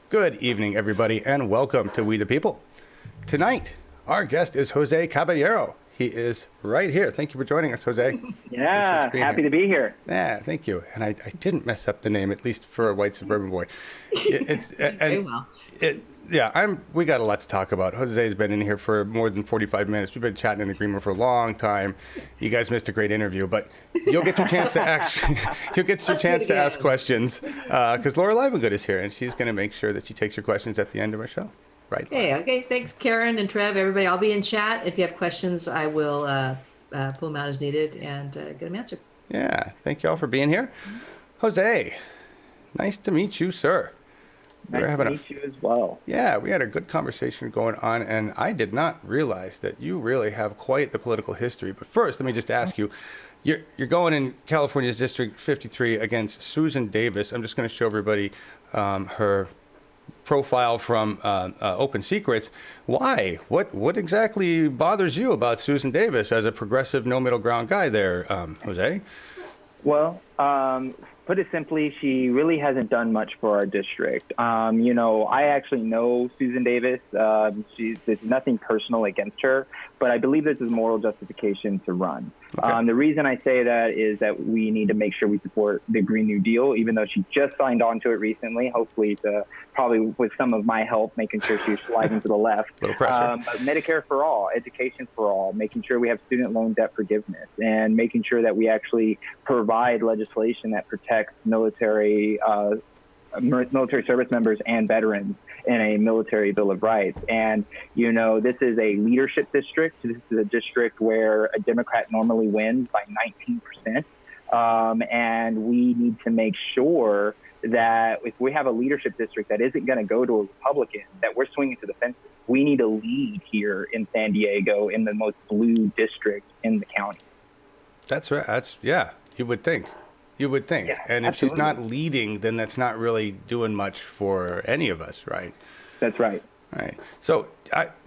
Good evening, everybody, and welcome to We the People. Tonight, our guest is Jose Caballero. He is right here. Thank you for joining us, Jose. Yeah, happy to be here. Yeah, thank you. And I didn't mess up the name, at least for a white suburban boy. Very well. We got a lot to talk about. Jose's been in here for more than 45 minutes. We've been chatting in the green room for a long time. You guys missed a great interview, but you'll get your chance to ask questions because Laura Livengood is here, and she's going to make sure that she takes your questions at the end of our show. Right. Okay. Thanks, Karen and Trev, everybody. I'll be in chat. If you have questions, I will pull them out as needed and get them answered. Yeah. Thank you all for being here. Jose, nice to meet you, sir. Nice to meet you as well. Yeah, we had a good conversation going on, and I did not realize that you really have quite the political history. But first, let me just ask you, you're going in California's District 53 against Susan Davis. I'm just going to show everybody her profile from Open Secrets. Why? What exactly bothers you about Susan Davis as a progressive, no middle ground guy there, Jose? Well, put it simply, she really hasn't done much for our district. I actually know Susan Davis. There's nothing personal against her, but I believe there's a moral justification to run. Okay. The reason I say that is that we need to make sure we support the Green New Deal, even though she just signed on to it recently, hopefully probably with some of my help, making sure she's sliding to the left. A little pressure. Medicare for all, education for all, making sure we have student loan debt forgiveness, and making sure that we actually provide legislation that protects military service members and veterans in a military Bill of Rights. And, this is a leadership district. This is a district where a Democrat normally wins by 19%. And we need to make sure that if we have a leadership district that isn't going to go to a Republican, that we're swinging to the fences. We need to lead here in San Diego in the most blue district in the county. That's right. You would think. Yeah, and if she's not leading, then that's not really doing much for any of us, right? That's right. Right. So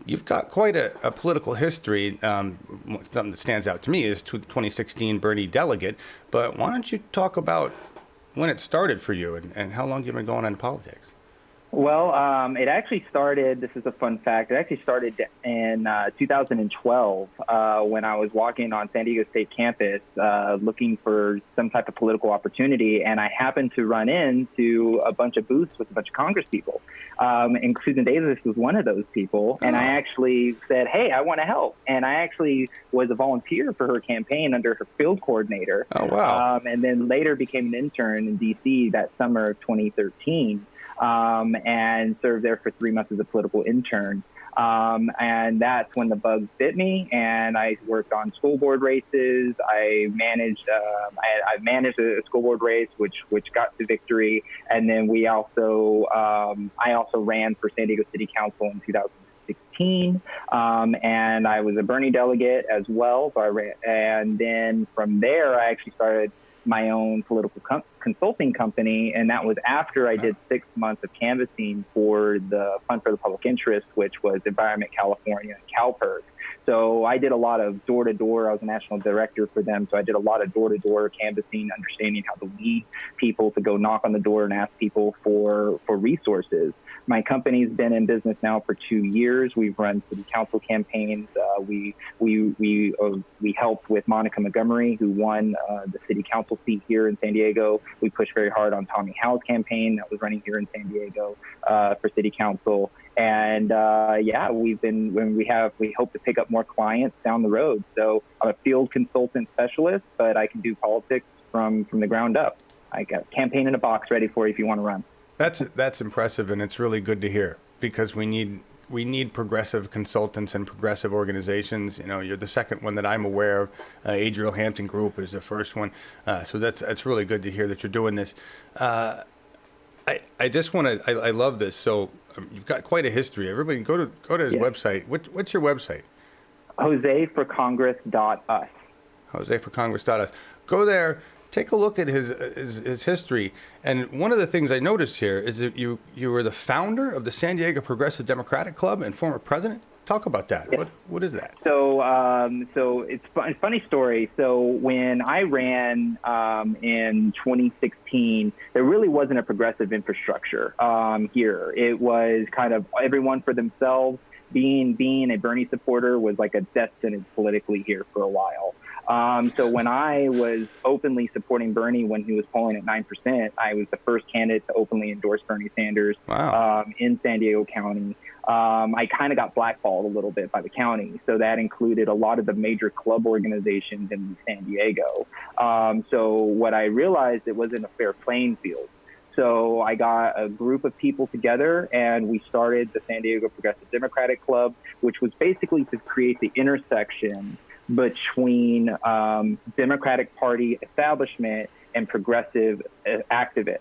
you've got quite a political history. Something that stands out to me is 2016 Bernie delegate. But why don't you talk about when it started for you and how long you've been going on in politics? Well, it actually started, this is a fun fact, it actually started in 2012 when I was walking on San Diego State campus looking for some type of political opportunity, and I happened to run into a bunch of booths with a bunch of Congress people. And Susan Davis was one of those people, and I actually said, hey, I want to help. And I actually was a volunteer for her campaign under her field coordinator. Oh, wow. And then later became an intern in D.C. that summer of 2013. And served there for 3 months as a political intern. And that's when the bug bit me, and I worked on school board races. I managed a school board race, which got to victory. And then I also ran for San Diego City Council in 2016. And I was a Bernie delegate as well. So and then from there, I actually started my own political consulting company, and that was after I did 6 months of canvassing for the Fund for the Public Interest, which was Environment California and CalPERG. So I did a lot of door-to-door. I was a national director for them, so I did a lot of door-to-door canvassing, understanding how to lead people to go knock on the door and ask people for resources. My company's been in business now for 2 years. We've run city council campaigns. We helped with Monica Montgomery, who won the city council seat here in San Diego. We pushed very hard on Tommy Howe's campaign that was running here in San Diego for city council. And we hope to pick up more clients down the road. So I'm a field consultant specialist, but I can do politics from the ground up. I got a campaign in a box ready for you if you want to run. That's impressive, and it's really good to hear because we need progressive consultants and progressive organizations. You're the second one that I'm aware of. Adriel Hampton Group is the first one, so that's really good to hear that you're doing this. I love this. So you've got quite a history. Everybody go to his website. What's your website? JoseForCongress.us. JoseForCongress.us. Go there. Take a look at his history. And one of the things I noticed here is that you were the founder of the San Diego Progressive Democratic Club and former president? Talk about that. Yeah. What is that? So it's a funny story. So when I ran in 2016, there really wasn't a progressive infrastructure here. It was kind of everyone for themselves. Being a Bernie supporter was like a death sentence politically here for a while. So when I was openly supporting Bernie when he was polling at 9%, I was the first candidate to openly endorse Bernie Sanders in San Diego County. I kind of got blackballed a little bit by the county. So that included a lot of the major club organizations in San Diego. So what I realized, it wasn't a fair playing field. So I got a group of people together and we started the San Diego Progressive Democratic Club, which was basically to create the intersection between Democratic Party establishment and progressive activists,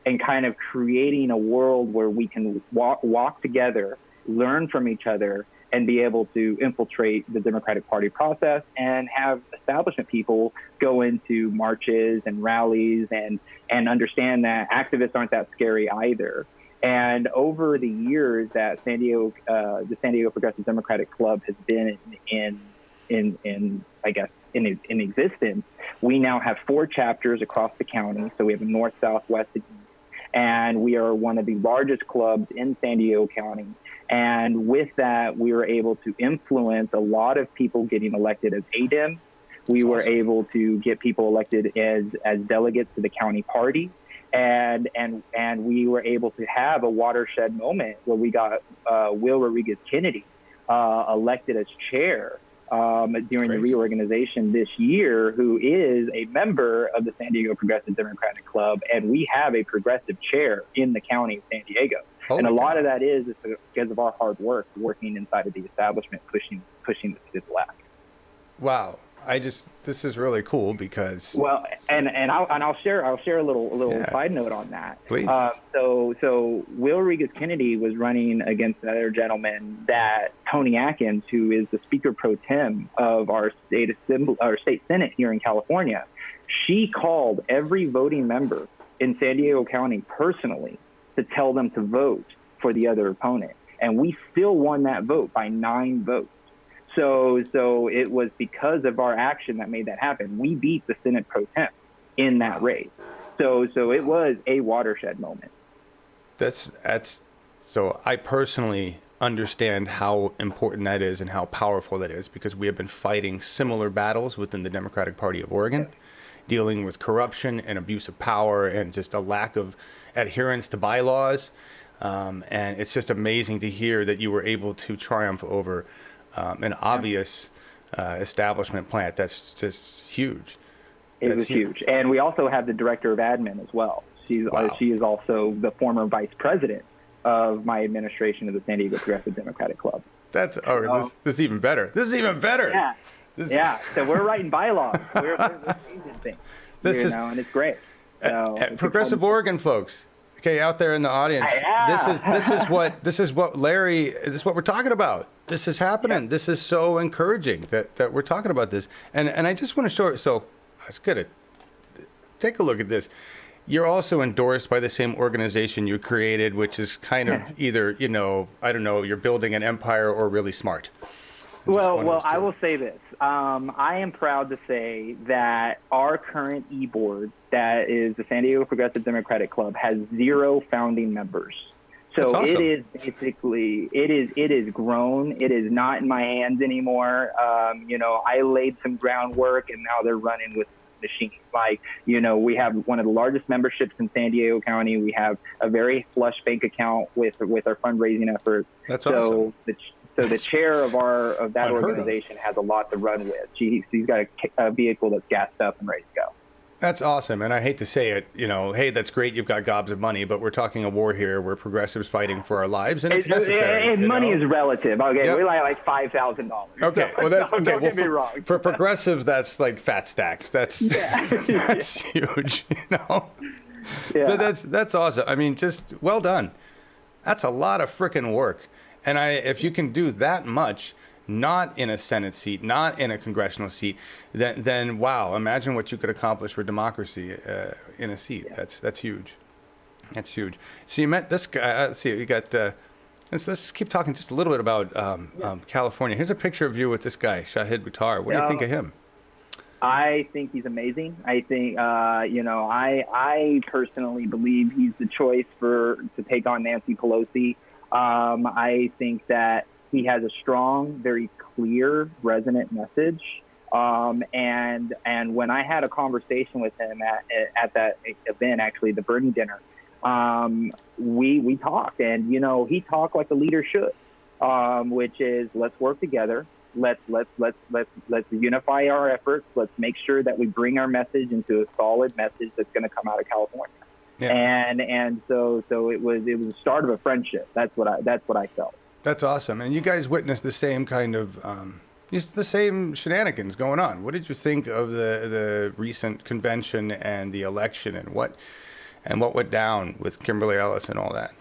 and kind of creating a world where we can walk together, learn from each other, and be able to infiltrate the Democratic Party process and have establishment people go into marches and rallies and understand that activists aren't that scary either. And over the years that the San Diego Progressive Democratic Club has been in existence, we now have 4 chapters across the county. So we have a north, south, west, and east. And we are one of the largest clubs in San Diego County. And with that, we were able to influence a lot of people getting elected as ADEMs. We were able to get people elected as delegates to the county party. And we were able to have a watershed moment where we got Will Rodriguez Kennedy elected as chair during the reorganization this year, who is a member of the San Diego Progressive Democratic Club, and we have a progressive chair in the county of San Diego. And a lot of that is because of our hard work working inside of the establishment, pushing this to the left. Wow. This is really cool because I'll share a little side note on that. Please. So Will Rodriguez Kennedy was running against another gentleman, that Tony Atkins, who is the Speaker Pro Tem of our state Senate here in California. She called every voting member in San Diego County personally to tell them to vote for the other opponent, and we still won that vote by 9 votes. So it was because of our action that made that happen. We beat the Senate Pro Tem in that race. So it was a watershed moment. So I personally understand how important that is and how powerful that is, because we have been fighting similar battles within the Democratic Party of Oregon, dealing with corruption and abuse of power and just a lack of adherence to bylaws. And it's just amazing to hear that you were able to triumph over an obvious establishment plant. That's just huge. It was huge. And we also have the director of admin as well. She is also the former vice president of my administration of the San Diego Progressive Democratic Club. This is even better. This is even better. Yeah. So we're writing bylaws. We're changing things. And it's great. Progressive Oregon folks. Okay, out there in the audience, this is what we're talking about. This is happening. This is so encouraging that we're talking about this. And I just want to show it. So it's good. Take a look at this. You're also endorsed by the same organization you created, which is kind of either, I don't know, you're building an empire or really smart. Well, I will say this. I am proud to say that our current e-board, that is the San Diego Progressive Democratic Club, has 0 founding members. So awesome. It is basically, it is grown. It is not in my hands anymore. I laid some groundwork and now they're running with machines. We have one of the largest memberships in San Diego County. We have a very flush bank account with our fundraising efforts. That's awesome. So the chair of that organization has a lot to run with. He's got a vehicle that's gassed up and ready to go. That's awesome. And I hate to say it, hey, that's great. You've got gobs of money, but we're talking a war here. We're progressives fighting for our lives, and it's necessary. And money is relative. Okay, yep. We like $5,000. Okay, well that's okay. Don't get me wrong. For progressives, that's like fat stacks. That's huge. Yeah. So that's awesome. I mean, just well done. That's a lot of freaking work. And if you can do that much, not in a Senate seat, not in a congressional seat, then wow, imagine what you could accomplish for democracy in a seat. Yeah. That's huge. That's huge. So you met this guy. Let's see, you got Let's just keep talking just a little bit about California. Here's a picture of you with this guy, Shahid Buttar. What do you think of him? I think he's amazing. I think, I personally believe he's the choice to take on Nancy Pelosi. I think that he has a strong, very clear, resonant message. And when I had a conversation with him at that event, actually the Bernie dinner, we talked, and he talked like a leader should, which is let's work together. Let's unify our efforts. Let's make sure that we bring our message into a solid message that's going to come out of California. Yeah. And so it was the start of a friendship. That's what I felt. That's awesome. And you guys witnessed the same kind of just the same shenanigans going on. What did you think of the recent convention and the election, and what went down with Kimberly Ellis and all that?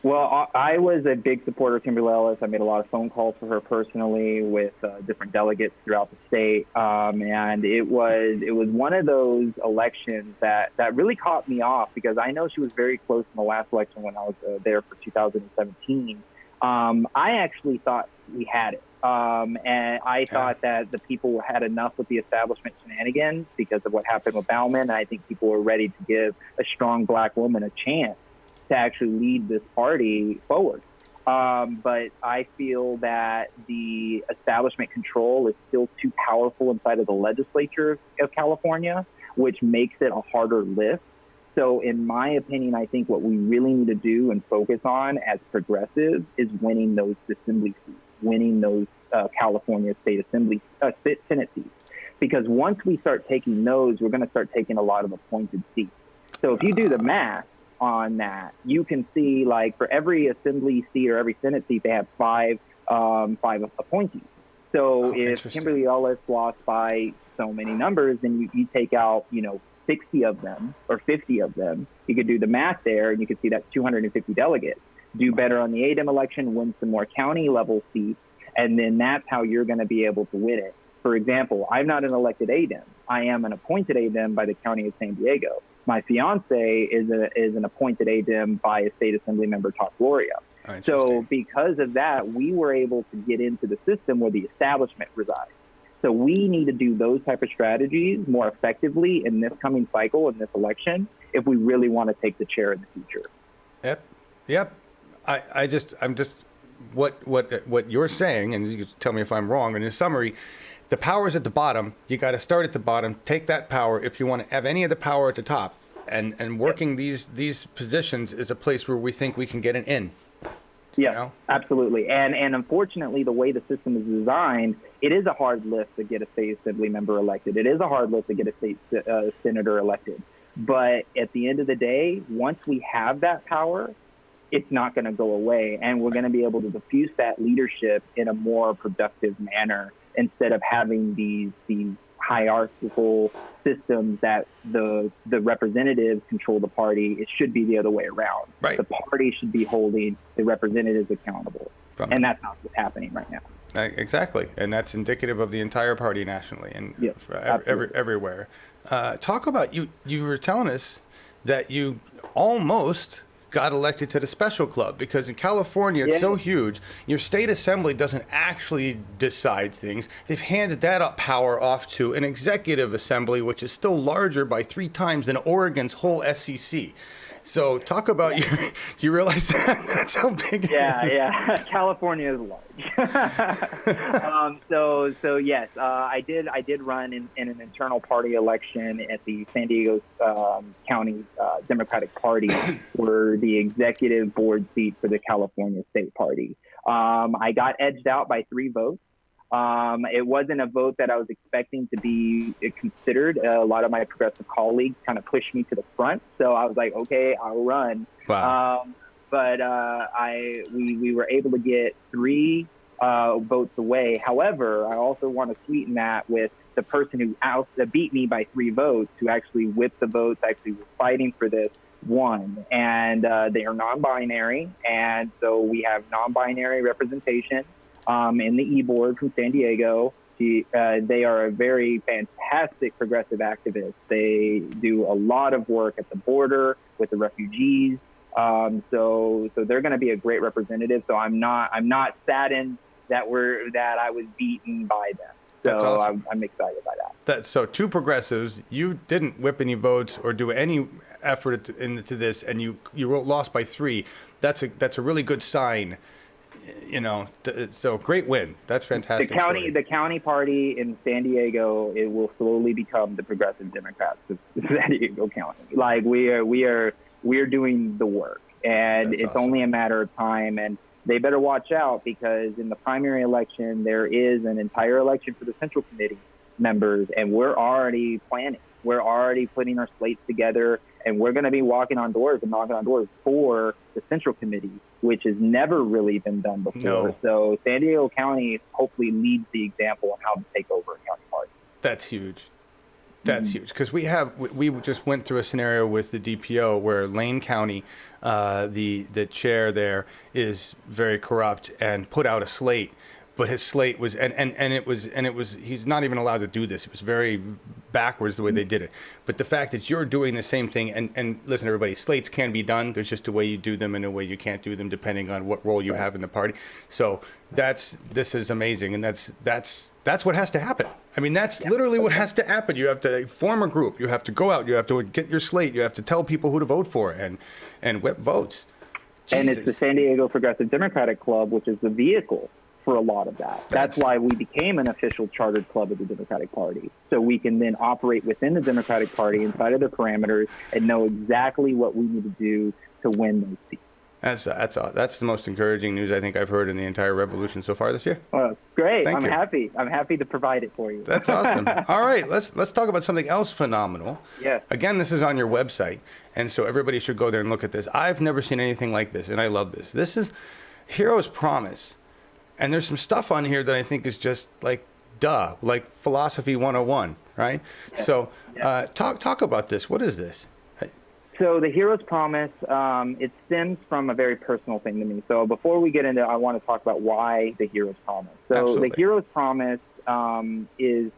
Well, I was a big supporter of Kimberly Ellis. I made a lot of phone calls for her personally with different delegates throughout the state, and it was one of those elections that really caught me off, because I know she was very close in the last election when I was there for 2017. I actually thought we had it, and I thought that the people had enough with the establishment shenanigans because of what happened with Bauman, and I think people were ready to give a strong black woman a chance to actually lead this party forward. But I feel that the establishment control is still too powerful inside of the legislature of California, which makes it a harder lift. So in my opinion, I think what we really need to do and focus on as progressives is winning those assembly seats, winning those California state assembly Senate seats. Because once we start taking those, we're going to start taking a lot of appointed seats. So if you do the math on that, you can see, like, for every assembly seat or every Senate seat, they have five appointees. So if Kimberly Ellis lost by so many numbers, then you take out 60 of them or 50 of them. You could do the math there, and you could see that's 250 delegates. Do better on the ADEM election, win some more county level seats, and then that's how you're going to be able to win it. For example, I'm not an elected ADEM. I am an appointed ADEM by the county of San Diego. My fiance is an appointed ADEM by a state assembly member, Todd Gloria. So because of that, we were able to get into the system where the establishment resides. So we need to do those type of strategies more effectively in this coming cycle, in this election, if we really want to take the chair in the future. Yep. I'm just what you're saying, and you can tell me if I'm wrong. In a summary, the power's at the bottom. You got to start at the bottom. Take that power if you want to have any of the power at the top. And working these positions is a place where we think we can get an in. Yeah, absolutely. And unfortunately, the way the system is designed, it is a hard lift to get a state assembly member elected. It is a hard lift to get a state senator elected. But at the end of the day, once we have that power, it's not going to go away. And we're going to be able to diffuse that leadership in a more productive manner instead of having these hierarchical systems that the representatives control the party. It should be the other way around. Right. The party should be holding the representatives accountable. And that's not what's happening right now. Exactly. And that's indicative of the entire party nationally and everywhere. Talk about, you were telling us that you almost got elected to the special club, because in California it's so huge, your state assembly doesn't actually decide things. They've handed that power off to an executive assembly, which is still larger by 3 times than Oregon's whole SEC. So talk about do you realize that? That's how big it is. Yeah. California is large. So yes, I did run in an internal party election at the San Diego County Democratic Party for the executive board seat for the California State Party. I got edged out by 3 votes. It wasn't a vote that I was expecting to be considered. A lot of my progressive colleagues kind of pushed me to the front, so I was like, okay, I'll run. Wow. But we were able to get 3 votes away. However, I also want to sweeten that with the person who beat me by 3 votes, who actually whipped the votes, actually was fighting for this, won. And they are non-binary, and so we have non-binary representation in the E-Board from San Diego. They are a very fantastic progressive activist. They do a lot of work at the border with the refugees. So they're going to be a great representative. So I'm not saddened that I was beaten by them. So That's awesome. I'm excited by that. So two progressives, you didn't whip any votes or do any effort into this, and you lost by 3. That's a really good sign, so great win. That's fantastic. The county party in San Diego, it will slowly become the Progressive Democrats of San Diego County. Like we are doing the work, and That's it's awesome. only a matter of time. And they better watch out, because in the primary election, there is an entire election for the Central Committee members, and we're already planning. We're already putting our slates together, and we're going to be knocking on doors for the Central Committee, which has never really been done before. No. So San Diego County hopefully leads the example on how to take over a county party. That's huge. That's huge, because we just went through a scenario with the DPO where Lane County, the chair there is very corrupt and put out a slate, but his slate was he's not even allowed to do this. It was very backwards the way they did it. But the fact that you're doing the same thing, and listen, everybody, slates can be done. There's just a way you do them and a way you can't do them depending on what role you have in the party. So this is amazing, and that's what has to happen. I mean, that's literally what has to happen. You have to form a group. You have to go out. You have to get your slate. You have to tell people who to vote for and whip votes. And it's the Jesus. San Diego Progressive Democratic Club, which is the vehicle for a lot of that. That's why we became an official chartered club of the Democratic Party. So we can then operate within the Democratic Party inside of the parameters and know exactly what we need to do to win those seats. That's the most encouraging news I think I've heard in the entire revolution so far this year. Well, great. Thank you. Happy. I'm happy to provide it for you. That's awesome. All right, let's talk about something else phenomenal. Yes. Again, this is on your website, and so everybody should go there and look at this. I've never seen anything like this, and I love this. This is Hero's Promise, and there's some stuff on here that I think is just like like philosophy 101, right? Yes. So talk about this. What is this? So the Hero's Promise, it stems from a very personal thing to me. So before we get into it, I want to talk about why the Hero's Promise. So Absolutely. The Hero's Promise is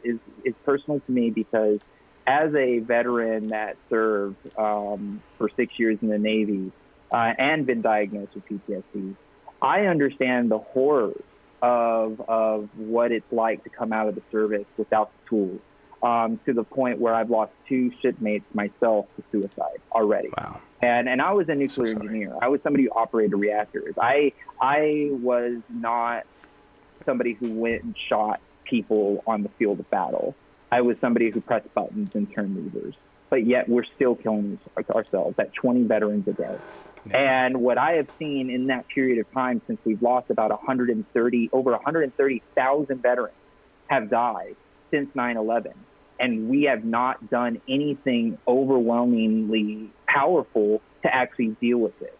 personal to me because as a veteran that served for 6 years in the Navy and been diagnosed with PTSD, I understand the horrors of what it's like to come out of the service without the tools. To the point where I've lost 2 shipmates myself to suicide already. Wow. And I was a nuclear engineer. I was somebody who operated reactors. I was not somebody who went and shot people on the field of battle. I was somebody who pressed buttons and turned levers. But yet we're still killing ourselves at 20 veterans a day. Yeah. And what I have seen in that period of time, since we've lost about over 130,000 veterans have died since 9/11. And we have not done anything overwhelmingly powerful to actually deal with it.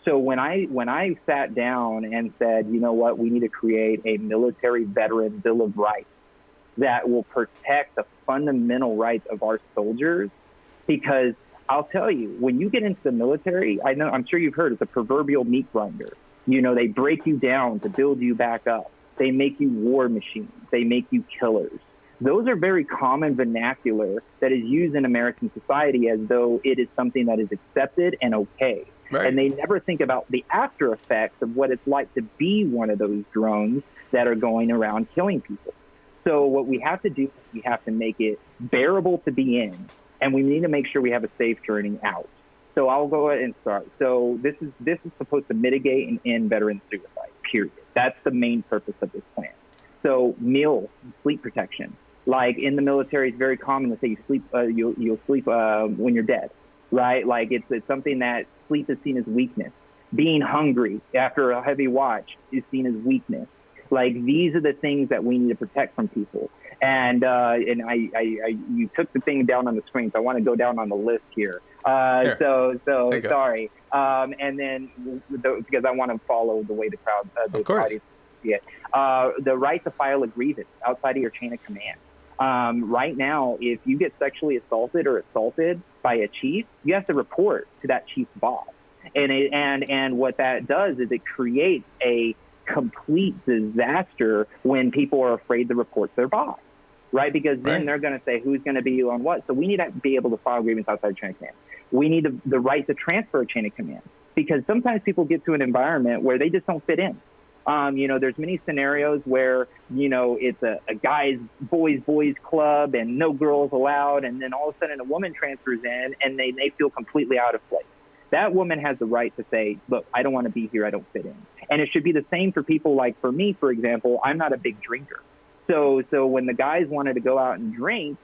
So when I sat down and said, you know what, we need to create a military veteran Bill of Rights that will protect the fundamental rights of our soldiers, because I'll tell you, when you get into the military, I'm sure you've heard, it's a proverbial meat grinder. You know, they break you down to build you back up. They make you war machines. They make you killers. Those are very common vernacular that is used in American society as though it is something that is accepted and okay. Right. And they never think about the after effects of what it's like to be one of those drones that are going around killing people. So what we have to do is we have to make it bearable to be in, and we need to make sure we have a safe journey out. So I'll go ahead and start. So this is supposed to mitigate and end veteran suicide, period. That's the main purpose of this plan. So meal, sleep protection. Like in the military, it's very common to say you'll sleep when you're dead, right? Like it's something that sleep is seen as weakness. Being hungry after a heavy watch is seen as weakness. Like these are the things that we need to protect from people. And you took the thing down on the screen, so I want to go down on the list here. So sorry. And then because I want to follow the way the crowd, of course. See it. The right to file a grievance outside of your chain of command. Right now, if you get sexually assaulted or assaulted by a chief, you have to report to that chief's boss. And what that does is it creates a complete disaster when people are afraid to report their boss, right? Because then they're going to say who's going to be on what. So we need to be able to file grievance outside chain of command. We need the right to transfer a chain of command. because sometimes people get to an environment where they just don't fit in. There's many scenarios where, it's a guys, boys club and no girls allowed. And then all of a sudden a woman transfers in and they feel completely out of place. That woman has the right to say, look, I don't want to be here. I don't fit in. And it should be the same for people. Like for me, for example, I'm not a big drinker. So when the guys wanted to go out and drink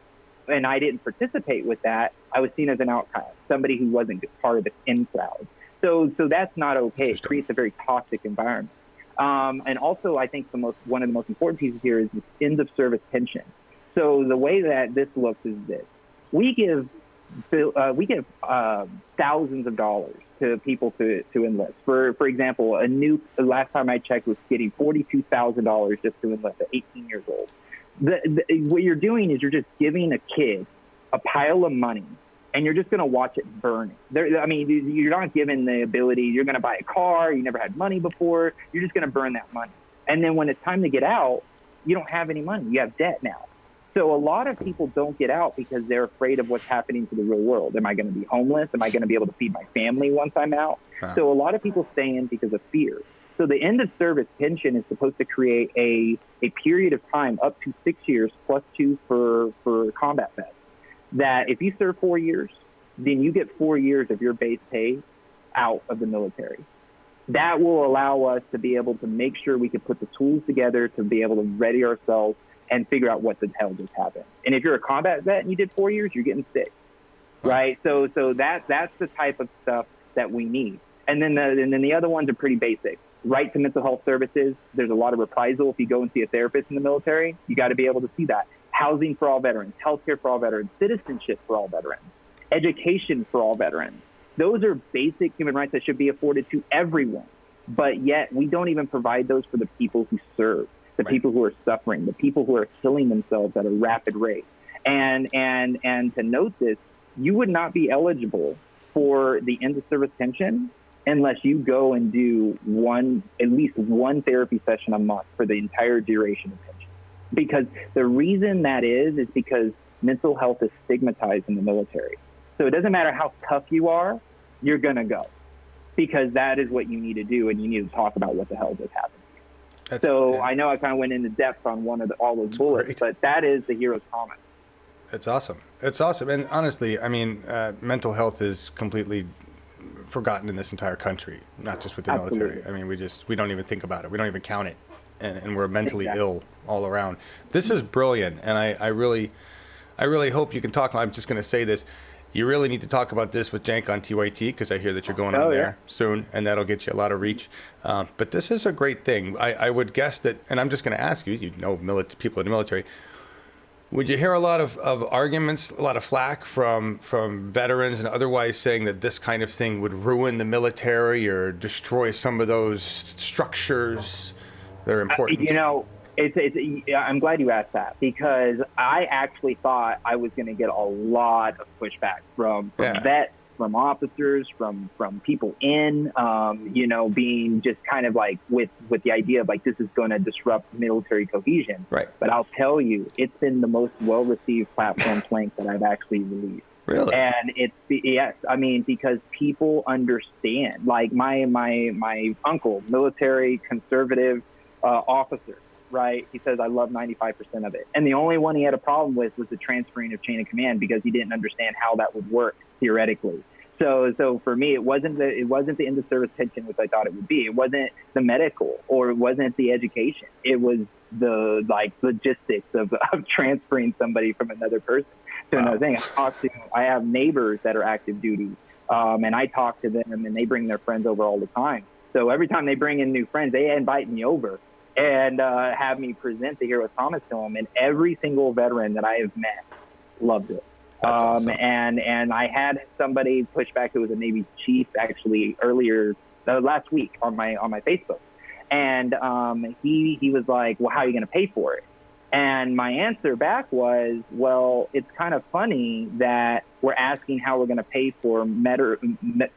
and I didn't participate with that, I was seen as an outcast, somebody who wasn't part of the in crowd. So that's not okay. It creates a very toxic environment. And also, I think one of the most important pieces here is this end of service pension. So the way that this looks is this: we give thousands of dollars to people to enlist. For example, last time I checked was getting $42,000 just to enlist at 18 years old. What you're doing is you're just giving a kid a pile of money, and you're just going to watch it burn. You're not given the ability. You're going to buy a car. You never had money before. You're just going to burn that money. And then when it's time to get out, you don't have any money. You have debt now. So a lot of people don't get out because they're afraid of what's happening to the real world. Am I going to be homeless? Am I going to be able to feed my family once I'm out? Huh. So a lot of people stay in because of fear. So the end of service pension is supposed to create a period of time up to 6 years plus 2 for combat vets. That if you serve 4 years, then you get 4 years of your base pay out of the military. That will allow us to be able to make sure we can put the tools together to be able to ready ourselves and figure out what the hell just happened. And if you're a combat vet and you did 4 years, you're getting 6, right? So that's the type of stuff that we need. And then the other ones are pretty basic. Right to mental health services. There's a lot of reprisal if you go and see a therapist in the military. You got to be able to see that. Housing for all veterans, healthcare for all veterans, citizenship for all veterans, education for all veterans. Those are basic human rights that should be afforded to everyone. But yet we don't even provide those for the people who serve, the people who are suffering, the people who are killing themselves at a rapid rate. And to note this, you would not be eligible for the end of service pension unless you go and do at least one therapy session a month for the entire duration of pension. Because the reason that is because mental health is stigmatized in the military. So it doesn't matter how tough you are, you're going to go. Because that is what you need to do, and you need to talk about what the hell just happened. I know I kind of went into depth on all those bullets, but that is the hero's promise. It's awesome. It's awesome. And honestly, mental health is completely forgotten in this entire country, not just with the military. We don't even think about it. We don't even count it. And we're mentally ill all around. This is brilliant, and I really hope you can talk. I'm just going to say this: you really need to talk about this with Jank on TYT, because I hear that you're going on there soon, and that'll get you a lot of reach. But this is a great thing. I would guess that, and I'm just going to ask you. You know, people in the military. Would you hear a lot of arguments, a lot of flack from veterans and otherwise saying that this kind of thing would ruin the military or destroy some of those structures that are important? I'm glad you asked that, because I actually thought I was going to get a lot of pushback from vets, from officers, from people being just kind of like with the idea of like this is going to disrupt military cohesion. Right. But I'll tell you, it's been the most well-received platform plank that I've actually released. Really? And because people understand. Like my uncle, military conservative officer, right? He says, I love 95% of it. And the only one he had a problem with was the transferring of chain of command, because he didn't understand how that would work theoretically. So for me, it wasn't the end of service pension, which I thought it would be. It wasn't the medical, or it wasn't the education. It was the logistics of transferring somebody from another person to another thing. I have neighbors that are active duty, and I talk to them, and they bring their friends over all the time. So every time they bring in new friends, they invite me over and have me present the hero's promise to them. And every single veteran that I have met loved it. That's awesome. And I had somebody push back who was a Navy chief actually earlier last week on my Facebook, and he was like, "Well, how are you going to pay for it?" And my answer back was, "Well, it's kind of funny that we're asking how we're going to pay for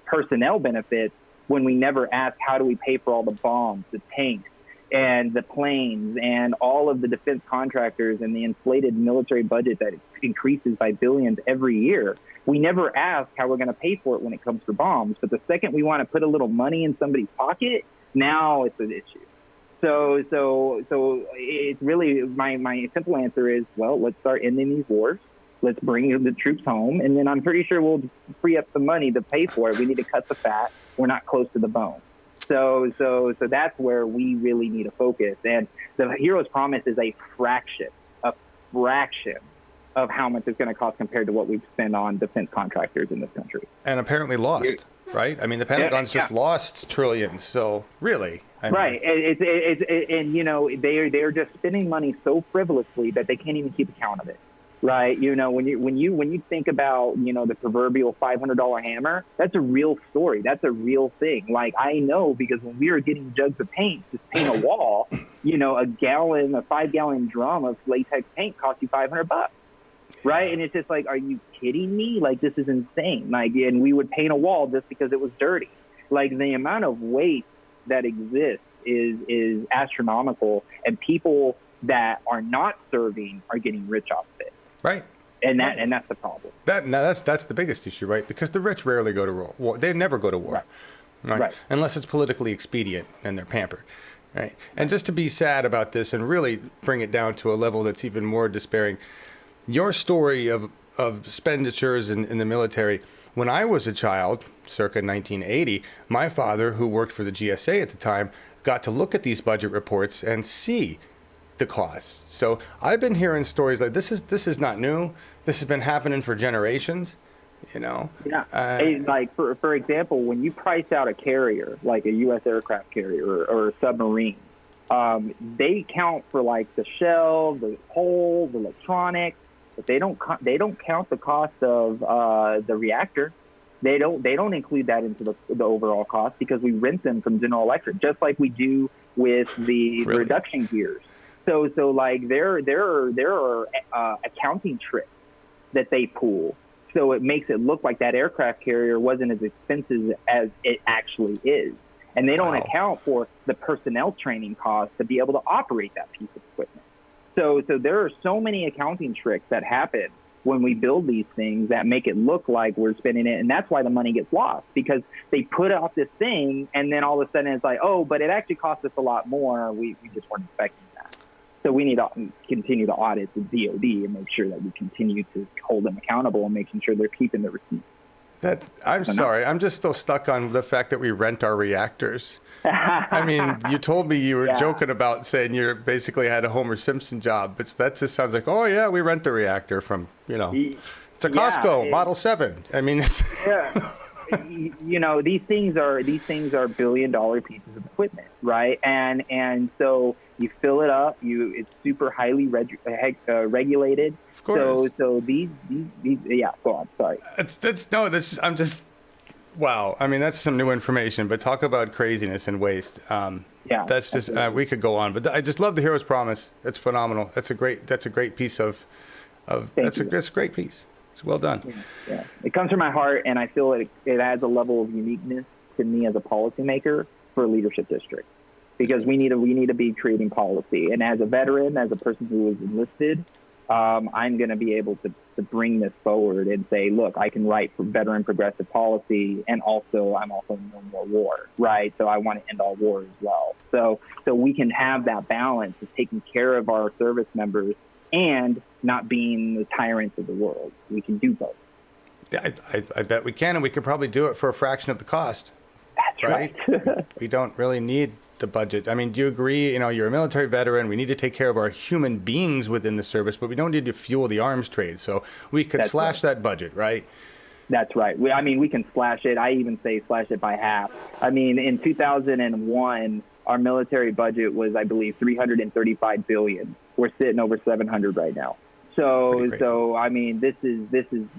personnel benefits when we never ask how do we pay for all the bombs, the tanks, and the planes and all of the defense contractors and the inflated military budget that increases by billions every year. We never ask how we're going to pay for it when it comes to bombs. But the second we want to put a little money in somebody's pocket, now it's an issue. So it's really, my simple answer is, well, let's start ending these wars. Let's bring the troops home. And then I'm pretty sure we'll free up the money to pay for it. We need to cut the fat. We're not close to the bone. So that's where we really need to focus. And the Hero's Promise is a fraction of how much it's going to cost compared to what we've spent on defense contractors in this country. And apparently lost, right? I mean, the Pentagon's just lost trillions. So really, right. And you know, they're just spending money so frivolously that they can't even keep account of it. Right. You know, when you think about, you know, the proverbial $500 hammer, that's a real story. That's a real thing. Like, I know, because when we were getting jugs of paint to paint a wall, you know, a 5-gallon drum of latex paint cost you $500. Right. And it's just like, are you kidding me? Like, this is insane. Like, and we would paint a wall just because it was dirty. Like, the amount of waste that exists is astronomical, and people that are not serving are getting rich off of it. Right. And that's the problem. That's the biggest issue, right? Because the rich rarely go to war. They never go to war. Right. Unless it's politically expedient and they're pampered. Right. And just to be sad about this and really bring it down to a level that's even more despairing, your story of expenditures in the military, when I was a child, circa 1980, my father, who worked for the GSA at the time, got to look at these budget reports and see the costs. So I've been hearing stories like this is not new. This has been happening for generations, you know. Yeah. Like for example, when you price out a carrier, like a U.S. aircraft carrier or a submarine, they count for like the shell, the hull, the electronics, but they don't count the cost of the reactor. They don't include that into the overall cost, because we rent them from General Electric, just like we do with the Really? reduction gears. So like there are accounting tricks that they pull, so it makes it look like that aircraft carrier wasn't as expensive as it actually is, and they don't account for the personnel training costs to be able to operate that piece of equipment. So there are so many accounting tricks that happen when we build these things that make it look like we're spending it, and that's why the money gets lost, because they put out this thing and then all of a sudden it's like, oh, but it actually cost us a lot more. We just weren't expecting that. So we need to continue to audit the DOD and make sure that we continue to hold them accountable and making sure they're keeping the receipts. I'm sorry. I'm just still stuck on the fact that we rent our reactors. I mean, you told me you were joking about saying you basically had a Homer Simpson job, but that just sounds like, oh yeah, we rent a reactor from, you know, it's a Costco Model 7. I mean, it's you know, these things are $1 billion pieces of equipment, right? And so you fill it up. It's super highly regulated. Of course. So these yeah. Go on. Sorry. I'm just wow. I mean, that's some new information. But talk about craziness and waste. That's just we could go on. But I just love the Hero's Promise. It's phenomenal. That's a great piece of. That's a great piece. It's well done. Yeah. It comes from my heart, and I feel it adds a level of uniqueness to me as a policymaker for a leadership district, because we need to be creating policy. And as a veteran, as a person who was enlisted, I'm going to be able to bring this forward and say, look, I can write for veteran progressive policy, and also I'm also no more war, right? So I want to end all war as well. So we can have that balance of taking care of our service members and not being the tyrants of the world. We can do both. Yeah, I bet we can, and we could probably do it for a fraction of the cost. That's right. We don't really need the budget. I mean, do you agree? You know, you're a military veteran. We need to take care of our human beings within the service, but we don't need to fuel the arms trade. So we could slash that budget, right? That's right. We can slash it. I even say slash it by half. I mean, in 2001, our military budget was, I believe, $335 billion. We're sitting over 700 right now. So I mean, this is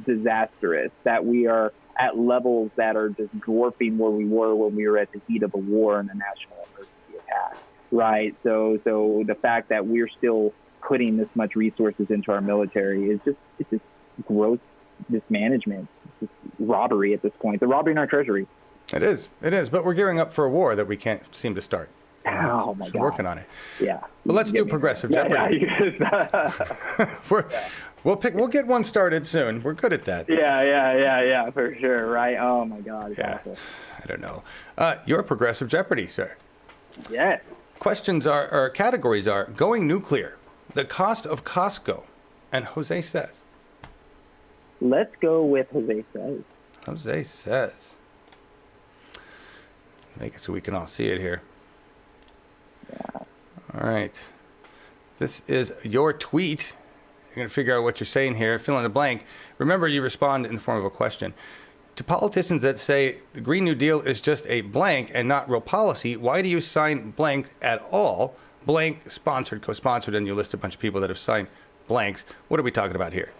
disastrous that we are at levels that are just dwarfing where we were when we were at the heat of a war and a national emergency attack, right? So the fact that we're still putting this much resources into our military is just gross mismanagement, it's just robbery at this point. The robbery in our treasury. It is, but we're gearing up for a war that we can't seem to start. Oh my God. Working on it. Yeah. Well, let's do Progressive Jeopardy. We'll get one started soon. We're good at that. Yeah, for sure, right? Oh my God. It's Yeah. awful. I don't know. Your Progressive Jeopardy, sir. Yes. Questions or categories are going nuclear, the cost of Costco, and Jose Says. Let's go with Jose Says. Jose Says. Make it so we can all see it here. Yeah. All right. This is your tweet. You're going to figure out what you're saying here. Fill in the blank. Remember, you respond in the form of a question. To politicians that say the Green New Deal is just a blank and not real policy, why do you sign blank at all? Blank, sponsored, co-sponsored, and you list a bunch of people that have signed blanks. What are we talking about here?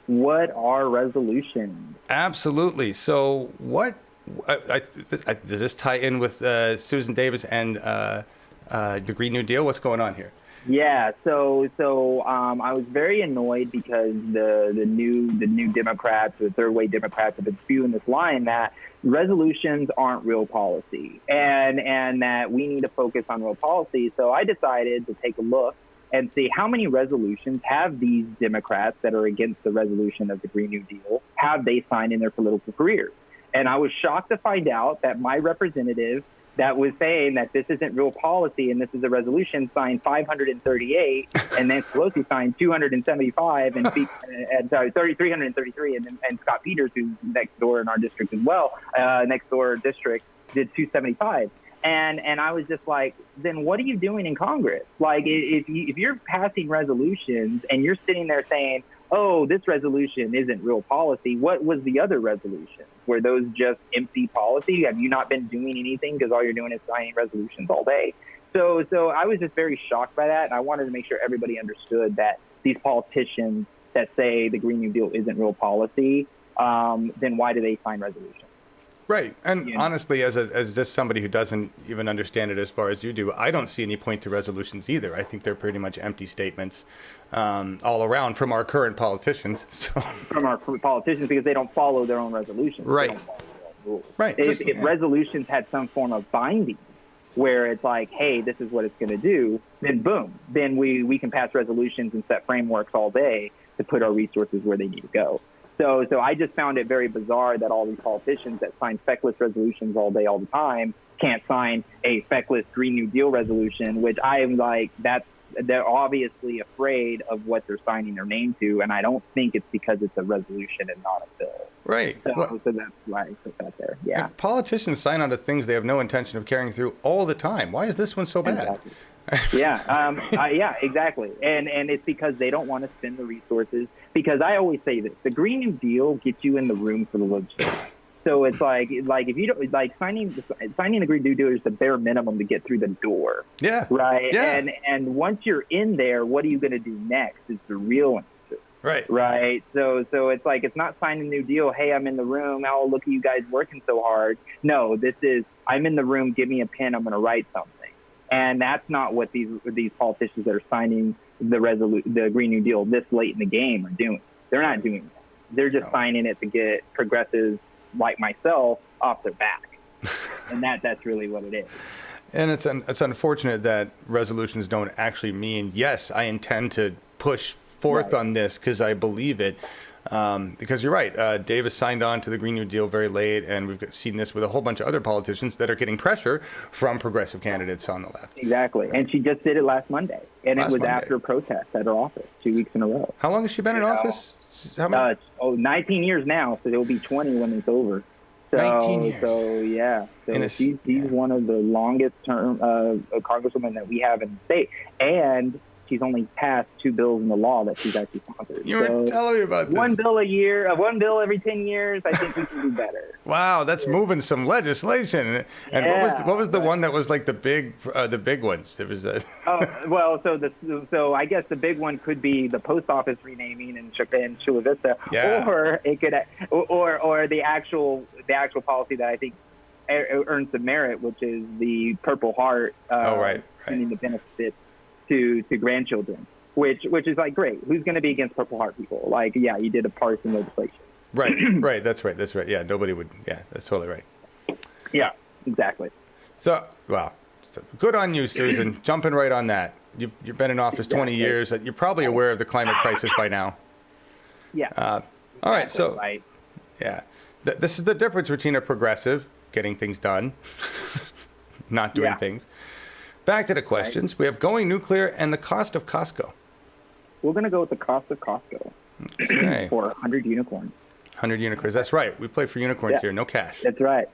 What are resolutions? Absolutely. So what does this tie in with Susan Davis and the Green New Deal? What's going on here? Yeah, so I was very annoyed because the new Democrats, the third way Democrats, have been spewing this line that resolutions aren't real policy, and that we need to focus on real policy. So I decided to take a look and see how many resolutions have these Democrats that are against the resolution of the Green New Deal have they signed in their political careers. And I was shocked to find out that my representative that was saying that this isn't real policy and this is a resolution signed 538, and then Pelosi signed 275, and 333, and Scott Peters, who's next door in our district as well, next door district, did 275. And I was just like, then what are you doing in Congress? Like, if you're passing resolutions and you're sitting there saying, oh, this resolution isn't real policy, what was the other resolution? Were those just empty policy? Have you not been doing anything because all you're doing is signing resolutions all day? So I was just very shocked by that, and I wanted to make sure everybody understood that these politicians that say the Green New Deal isn't real policy, then why do they sign resolutions? Right. And honestly, as just somebody who doesn't even understand it as far as you do, I don't see any point to resolutions either. I think they're pretty much empty statements all around from our current politicians. So. From our politicians, because they don't follow their own resolutions. Right. They don't follow their own rules. Right. If resolutions had some form of binding where it's like, hey, this is what it's going to do, then boom, then we can pass resolutions and set frameworks all day to put our resources where they need to go. So I just found it very bizarre that all these politicians that sign feckless resolutions all day, all the time, can't sign a feckless Green New Deal resolution, which I am like, they're obviously afraid of what they're signing their name to, and I don't think it's because it's a resolution and not a bill. Right. So that's why I put that there. Yeah. Politicians sign on to things they have no intention of carrying through all the time. Why is this one so bad? Exactly. Yeah, exactly. And it's because they don't want to spend the resources. Because I always say this: the Green New Deal gets you in the room for the legislation. So it's like if you don't like signing the Green New Deal is the bare minimum to get through the door. Yeah. Right. Yeah. And once you're in there, what are you going to do next? Is the real answer. Right. Right. So it's like, it's not signing a new deal. Hey, I'm in the room. Oh, look at you guys working so hard. No, this is, I'm in the room. Give me a pen. I'm going to write something. And that's not what these politicians that are signing the Green New Deal this late in the game are doing. They're not doing that. They're just signing it to get progressives like myself off their back. And that's really what it is. And it's unfortunate that resolutions don't actually mean, yes, I intend to push forth on this because I believe it. Because you're right, Davis signed on to the Green New Deal very late, and we've seen this with a whole bunch of other politicians that are getting pressure from progressive candidates on the left. Exactly. And she just did it last Monday. And it was after protest at her office 2 weeks in a row. How long has she been in office? How many? 19 years now, so it'll be 20 when it's over. So, 19 years. So, yeah. So she's one of the longest term congresswomen that we have in the state. And she's only passed 2 bills in the law that she's actually sponsored. You were telling me about this. One bill a year, one bill every 10 years. I think we can do better. Wow, that's moving some legislation. And what was the one that was like the big ones? There was a. So I guess the big one could be the post office renaming in Chula Vista, or it could, or the actual policy that I think earns the merit, which is the Purple Heart. Sending the benefits to grandchildren, which is like, great. Who's going to be against Purple Heart people? Like, yeah, you did a partisan legislation. Right. That's right. Yeah, nobody would. Yeah, that's totally right. Yeah, exactly. So, well, So good on you, Susan. Jumping right on that. You've been in office 20 years. You're probably aware of the climate crisis by now. Yeah. All right. So, Right. yeah, this is the difference between a progressive getting things done, not doing things. Back to the questions. We have going nuclear and the cost of Costco. We're going to go with the cost of Costco Okay. for 100 unicorns. 100 unicorns. That's right. We play for unicorns here. No cash. That's right.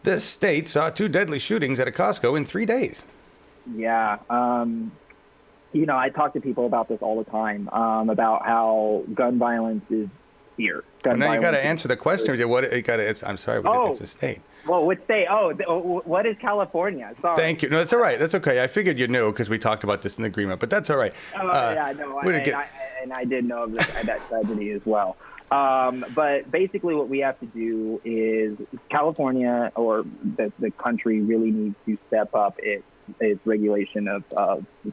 This state saw 2 deadly shootings at a Costco in 3 days. Yeah. I talk to people about this all the time, about how gun violence is here. Now you got to answer the question. I'm sorry. It's a state. Well, which state? What is California? Sorry. Thank you. No, that's all right. That's okay. I figured you knew because we talked about this in the agreement, but that's all right. I did know of that tragedy as well. But basically what we have to do is California, or the country, really needs to step up its regulation of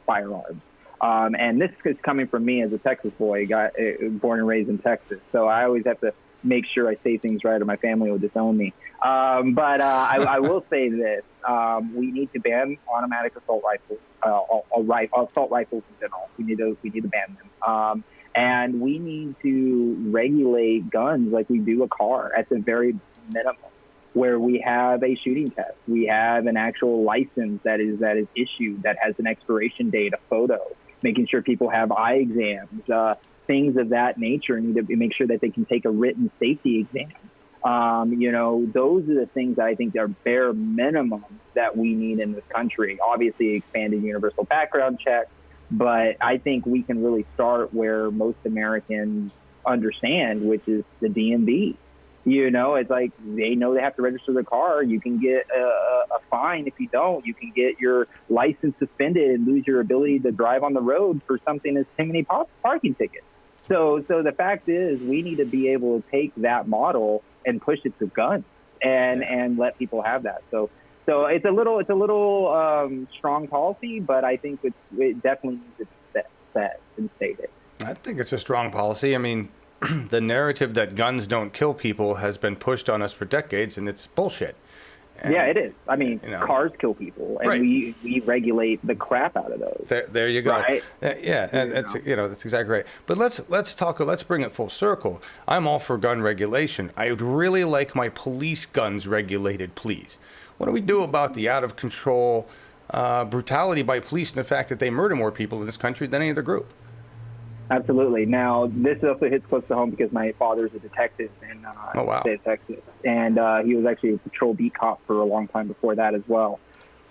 firearms. And this is coming from me as a Texas boy, born and raised in Texas. So I always have to make sure I say things right or my family will disown me. But I will say this. We need to ban automatic assault rifles, assault rifles in general. We need to ban them. And we need to regulate guns like we do a car at the very minimum, where we have a shooting test. We have an actual license that is issued, that has an expiration date, a photo, making sure people have eye exams, things of that nature. Need to make sure that they can take a written safety exam. Those are the things that I think are bare minimum that we need in this country. Obviously, expanded universal background checks, but I think we can really start where most Americans understand, which is the DMV. It's like they know they have to register the car. You can get a fine if you don't. You can get your license suspended and lose your ability to drive on the road for something as too many parking tickets. So the fact is, we need to be able to take that model and push it to guns and let people have that. So it's a little strong policy, but I think it definitely needs to be set and stated. I think it's a strong policy. I mean, the narrative that guns don't kill people has been pushed on us for decades, and it's bullshit. And, yeah, it is. I mean, cars kill people, and we regulate the crap out of those. There you go. Right? Yeah, and that's exactly right. But let's bring it full circle. I'm all for gun regulation. I would really like my police guns regulated, please. What do we do about the out of control brutality by police and the fact that they murder more people in this country than any other group? Absolutely. Now, this also hits close to home because my father's a detective in the state of Texas, and he was actually a patrol beat cop for a long time before that as well.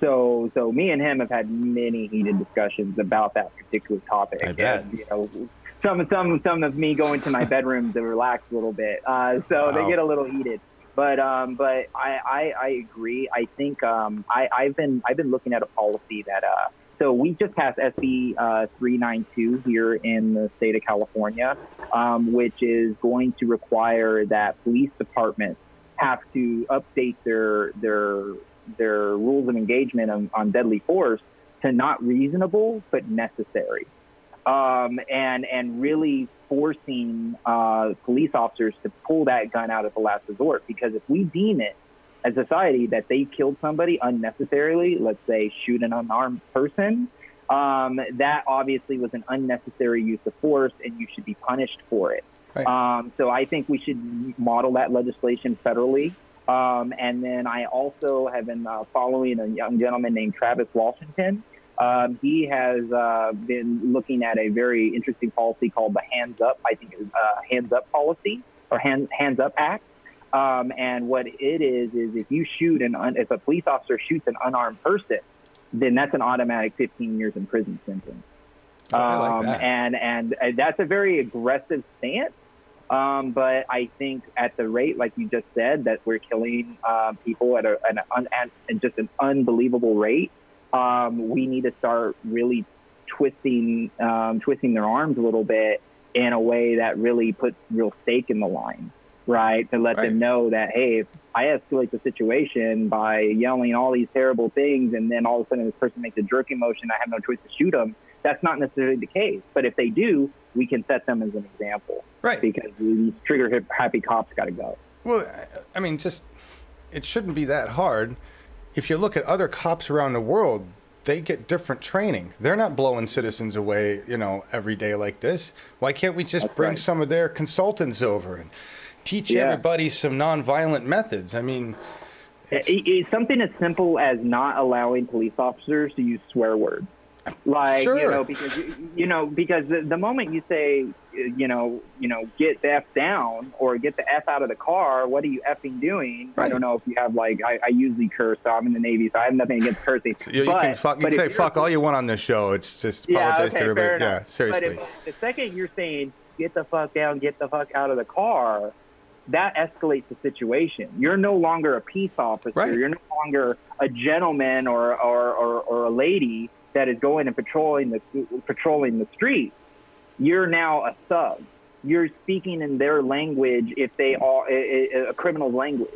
So me and him have had many heated discussions about that particular topic. I bet. And, some of me going to my bedroom to relax a little bit. So they get a little heated. But I agree. I think I've been looking at a policy that. So we just passed SB 392 here in the state of California, which is going to require that police departments have to update their rules of engagement on deadly force to not reasonable but necessary, and really forcing police officers to pull that gun out at the last resort. Because if we deem it as a society that they killed somebody unnecessarily, let's say shoot an unarmed person, that obviously was an unnecessary use of force, and you should be punished for it. Right. So I think we should model that legislation federally. And then I also have been following a young gentleman named Travis Washington. He has been looking at a very interesting policy called the Hands Up, I think it's Hands Up policy, or Hands Up Act. And what it is if you shoot if a police officer shoots an unarmed person, then that's an automatic 15 years in prison sentence. I like that. And that's a very aggressive stance. But I think at the rate, like you just said, that we're killing people at just an unbelievable rate, we need to start really twisting their arms a little bit in a way that really puts real stake in the line. Right, to let them know that, hey, if I escalate the situation by yelling all these terrible things, and then all of a sudden this person makes a jerking motion, I have no choice to shoot them. That's not necessarily the case. But if they do, we can set them as an example. Right. Because these trigger-happy cops got to go. Well, I mean, it shouldn't be that hard. if you look at other cops around the world, they get different training. They're not blowing citizens away, every day like this. Why can't we just bring some of their consultants over and teach everybody some nonviolent methods? I mean, it's something as simple as not allowing police officers to use swear words. Like, sure. because the moment you say, get the F down or get the F out of the car, what are you effing doing? Right. I don't know if you have I usually curse, so I'm in the Navy, so I have nothing against cursing. You can say fuck all you want on this show. It's just apologize to everybody. Yeah, seriously. But if the second you're saying, get the fuck down, get the fuck out of the car, that escalates the situation. You're no longer a peace officer. Right. You're no longer a gentleman or a lady that is going and patrolling the street. You're now a sub. You're speaking in their language if they are a criminal's language.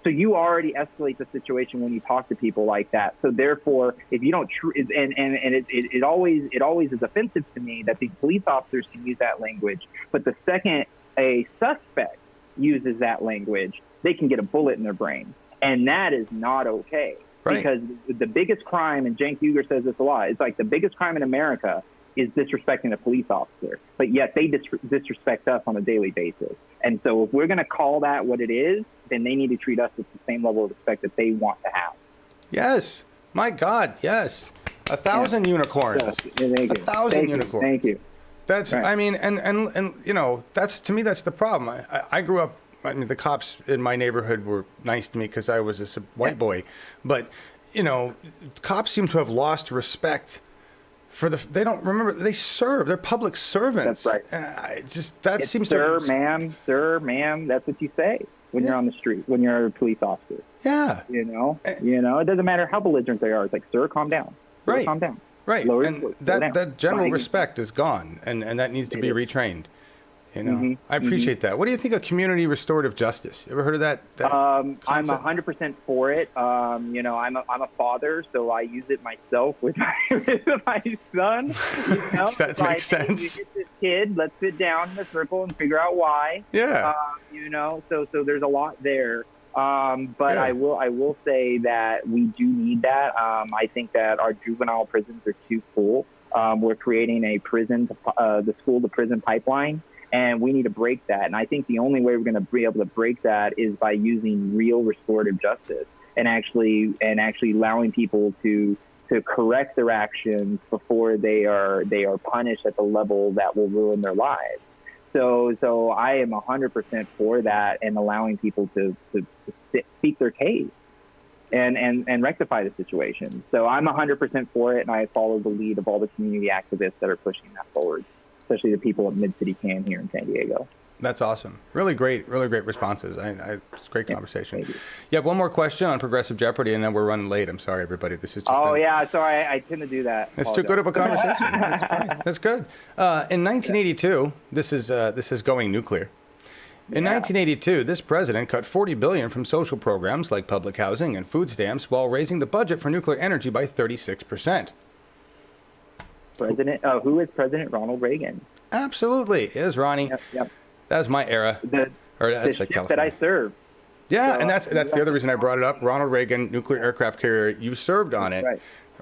So you already escalate the situation when you talk to people like that. So therefore, if you don't, it always is offensive to me that these police officers can use that language. But the second a suspect uses that language, they can get a bullet in their brain, and that is not okay. Right. Because the biggest crime, and Cenk Uygur says this a lot, it's like the biggest crime in America is disrespecting a police officer, but yet they disrespect us on a daily basis. And so if we're going to call that what it is, then they need to treat us with the same level of respect that they want to have. Yes. My God, yes. 1,000 unicorns. Yeah, 1,000 unicorns. Thank you. That's, Right. I mean, and that's, to me, that's the problem. I grew up, the cops in my neighborhood were nice to me because I was a white boy. But, cops seem to have lost respect for they don't remember, they serve, they're public servants. That's right. That seems sir, to... Sir, ma'am, that's what you say when you're on the street, when you're a police officer. Yeah. It doesn't matter how belligerent they are. It's like, sir, calm down. Sir, Right. calm down. Right. Lower And your voice, slow down. that general Fine. respect is gone, and that needs to be retrained. Mhm. I appreciate that. What do you think of community restorative justice? You ever heard of that? I'm concept? 100% for it. I'm a father, so I use it myself with my son. That makes sense. You get this kid, let's sit down in a circle and figure out why. Yeah. So there's a lot there. But Yeah. I will say that we do need that. I think that our juvenile prisons are too full. We're creating a the school to prison pipeline. And we need to break that. And I think the only way we're going to be able to break that is by using real restorative justice and actually allowing people to correct their actions before they are punished at the level that will ruin their lives. So I am 100% for that and allowing people to speak their case and rectify the situation. So I'm 100% for it, and I follow the lead of all the community activists that are pushing that forward, especially the people at Mid-City Can here in San Diego. That's awesome. Really great responses. It's a great conversation. Thank you. Yeah, one more question on Progressive Jeopardy, and then we're running late. I'm sorry, everybody. This is just Sorry, I tend to do that. It's too good of a conversation. That's fine. That's good. In 1982, this is going nuclear. In 1982, this president cut $40 billion from social programs like public housing and food stamps while raising the budget for nuclear energy by 36%. Who is President Ronald Reagan? Absolutely. It is Ronnie. Yep. That was my era. The ship that I served. Yeah, and that's the other reason I brought it up. Ronald Reagan, nuclear aircraft carrier. You served on it,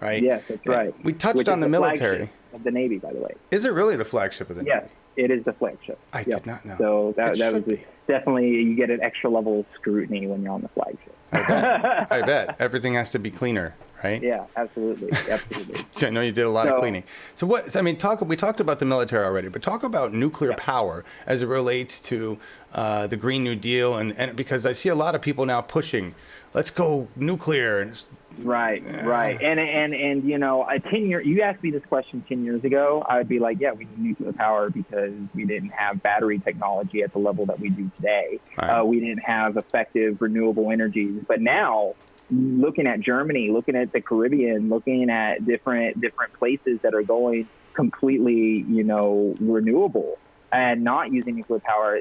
right? Yes, that's right. We touched on the military. Of the Navy, by the way. Is it really the flagship of the Navy? Yes, it is the flagship. I did not know. So that was definitely, you get an extra level of scrutiny when you're on the flagship. I bet. Everything has to be cleaner, right? Yeah, absolutely. I know you did a lot of cleaning. So we talked about the military already, but talk about nuclear power as it relates to the Green New Deal, and because I see a lot of people now pushing, let's go nuclear. Right. And you asked me this question 10 years ago, I would be like, yeah, we need nuclear power because we didn't have battery technology at the level that we do today. Right. We didn't have effective renewable energies. But now, looking at Germany, looking at the Caribbean, looking at different places that are going completely, renewable and not using nuclear power.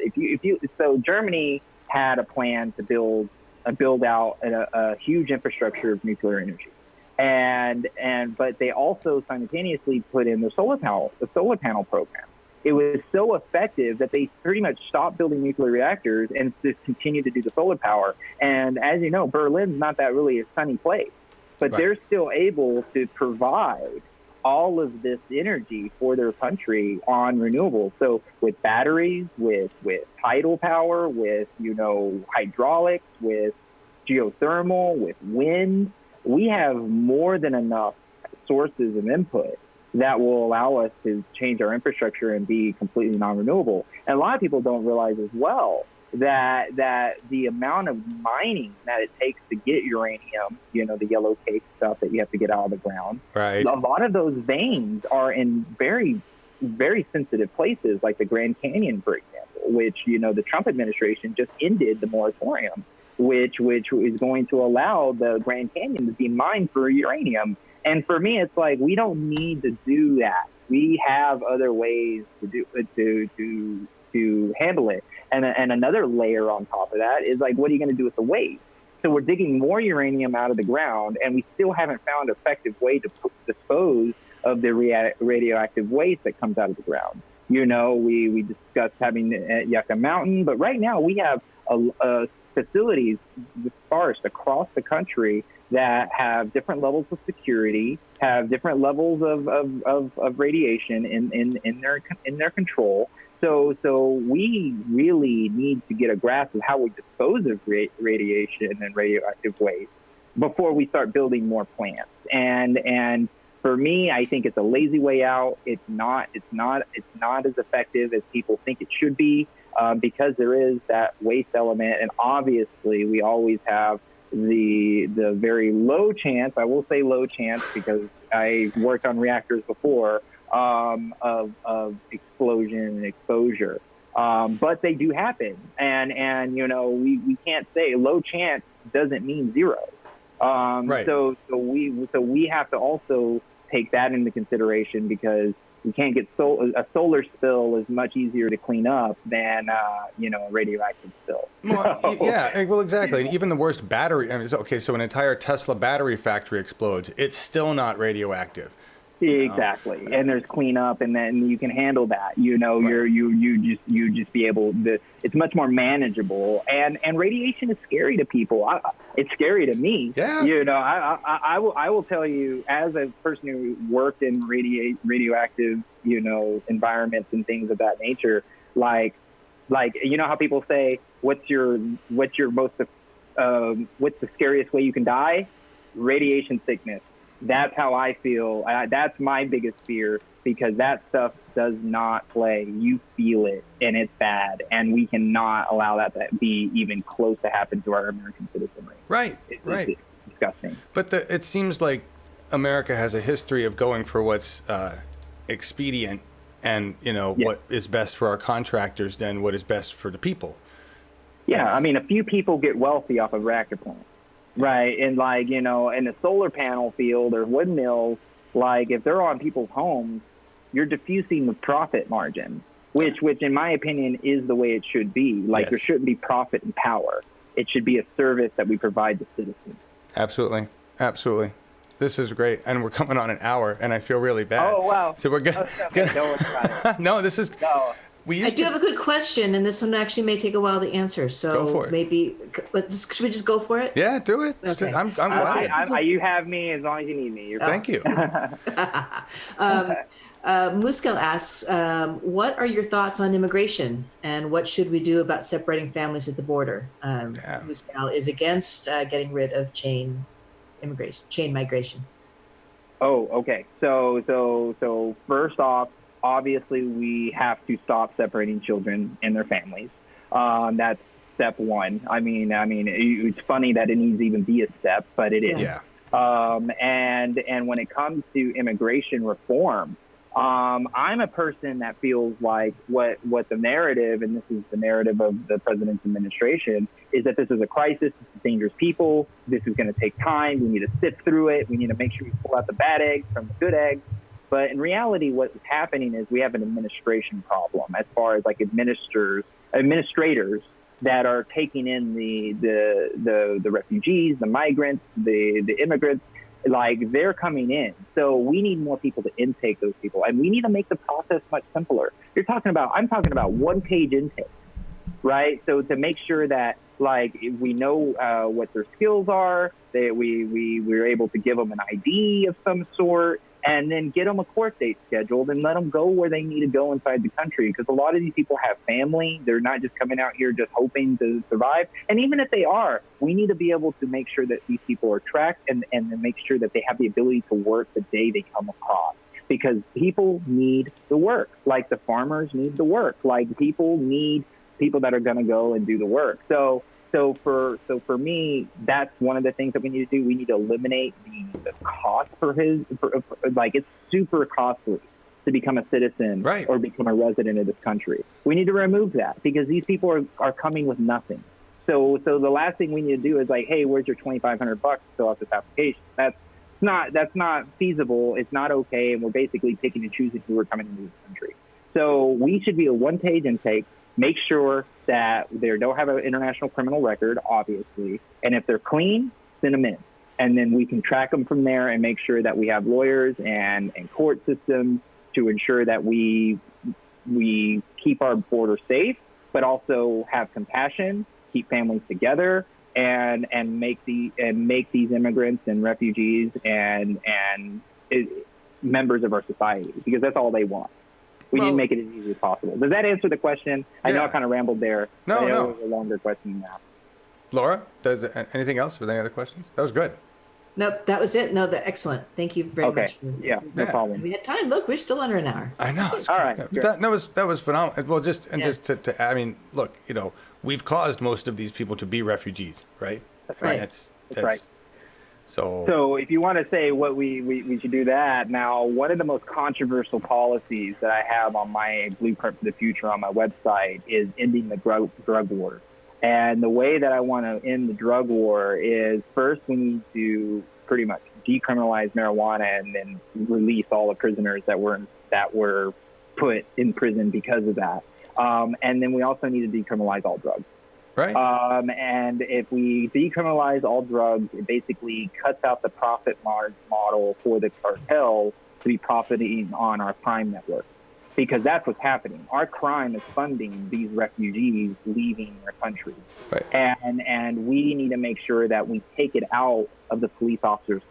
So Germany had a plan to build out a huge infrastructure of nuclear energy, but they also simultaneously put in the solar panel program. It was so effective that they pretty much stopped building nuclear reactors and just continued to do the solar power. And as you know, Berlin's not that really a sunny place. but Right. they're still able to provide all of this energy for their country on renewables. So with batteries, with tidal power, with, hydraulics, with geothermal, with wind, we have more than enough sources of input that will allow us to change our infrastructure and be completely non-renewable. And a lot of people don't realize as well that the amount of mining that it takes to get uranium, the yellow cake stuff that you have to get out of the ground. Right. A lot of those veins are in very, very sensitive places, like the Grand Canyon, for example, which, the Trump administration just ended the moratorium, which is going to allow the Grand Canyon to be mined for uranium. And for me, it's like, we don't need to do that. We have other ways to handle it. And another layer on top of that is like, what are you going to do with the waste? So we're digging more uranium out of the ground, and we still haven't found an effective way to dispose of the radioactive waste that comes out of the ground. We discussed having Yucca Mountain, but right now we have facilities dispersed across the country that have different levels of security, have different levels of radiation in their control. So we really need to get a grasp of how we dispose of radiation and radioactive waste before we start building more plants. And for me, I think it's a lazy way out. It's not as effective as people think it should be, because there is that waste element. And obviously, we always have the very low chance, I will say low chance because I worked on reactors before, of explosion and exposure. But they do happen. And we can't say low chance doesn't mean zero. Right. So we have to also take that into consideration, because you can't get a solar spill is much easier to clean up than a radioactive spill. Well, yeah, well, exactly. And even the worst battery, so an entire Tesla battery factory explodes. It's still not radioactive. Exactly. And there's cleanup, and then you can handle that. Right. You just be able to, it's much more manageable. And radiation is scary to people. It's scary to me. Yeah. I will tell you, as a person who worked in radioactive, environments and things of that nature, like how people say, what's the scariest way you can die? Radiation sickness. That's how I feel. That's my biggest fear, because that stuff does not play. You feel it, and it's bad, and we cannot allow that to be even close to happen to our American citizenry. Right, It's disgusting. But it seems like America has a history of going for what's expedient and, what is best for our contractors than what is best for the people. Yeah, I mean, a few people get wealthy off of reactor plants. Right. And in the solar panel field or windmills, if they're on people's homes, you're diffusing the profit margin, which in my opinion is the way it should be. Yes. There shouldn't be profit and power. It should be a service that we provide to citizens. Absolutely. Absolutely. This is great. And we're coming on an hour, and I feel really bad. Oh, wow. So we're good. Okay, don't worry about it. No, this is... No. I do have a good question, and this one actually may take a while to answer. So Go for it. maybe, should we just go for it? Yeah, do it. Okay. I'm glad. You have me as long as you need me. You're Thank you. Muskel asks, what are your thoughts on immigration, and what should we do about separating families at the border? Muskel is against getting rid of chain migration. Oh, okay. So first off, obviously we have to stop separating children and their families. That's step one. I mean, it's funny that it needs to even be a step, but it is. Yeah. And when it comes to immigration reform, I'm a person that feels like what the narrative, and this is the narrative of the president's administration, is that this is a crisis, this is dangerous people, this is going to take time, we need to sift through it, we need to make sure we pull out the bad eggs from the good eggs. But in reality, what's happening is we have an administration problem as far as administrators that are taking in the refugees, the migrants, the immigrants, they're coming in. So we need more people to intake those people, and we need to make the process much simpler. I'm talking about 1-page intake. right? So to make sure that like we know what their skills are, that we're able to give them an ID of some sort, and then get them a court date scheduled and let them go where they need to go inside the country. Because a lot of these people have family. They're not just coming out here just hoping to survive. And even if they are, we need to be able to make sure that these people are tracked and then make sure that they have the ability to work the day they come across. Because people need the work, like the farmers need the work, like people need people that are going to go and do the work. So for me, that's one of the things that we need to do. We need to eliminate the cost for like it's super costly to become a citizen right. or become a resident of this country. We need to remove that because these people are coming with nothing. So the last thing we need to do is like, hey, where's your $2,500 to fill out this application? That's not feasible. It's not okay. And we're basically picking and choosing who are coming into this country. So we should be a one-page intake. Make sure that they don't have an international criminal record, obviously. And if they're clean, send them in. And then we can track them from there and make sure that we have lawyers and court systems to ensure that we keep our border safe, but also have compassion, keep families together, and make these immigrants and refugees and members of our society, because that's all they want. We need to make it as easy as possible. Does that answer the question? I know I kind of rambled there. No. It was a longer question now. Laura, anything else with any other questions? That was good. Nope, that was it. No, excellent. Thank you very much. No problem. We had time. Look, we're still under an hour. I know. All right. That was phenomenal. Well, just to I mean, look, we've caused most of these people to be refugees, right? That's right. That's right. So if you want to say what we should do that, now one of the most controversial policies that I have on my Blueprint for the Future on my website is ending the drug war. And the way that I want to end the drug war is first we need to pretty much decriminalize marijuana and then release all the prisoners that were put in prison because of that. And then we also need to decriminalize all drugs. Right. And if we decriminalize all drugs, it basically cuts out the profit model for the cartel to be profiting on our crime network, because that's what's happening. Our crime is funding these refugees leaving their country. Right. And we need to make sure that we take it out of the police officers'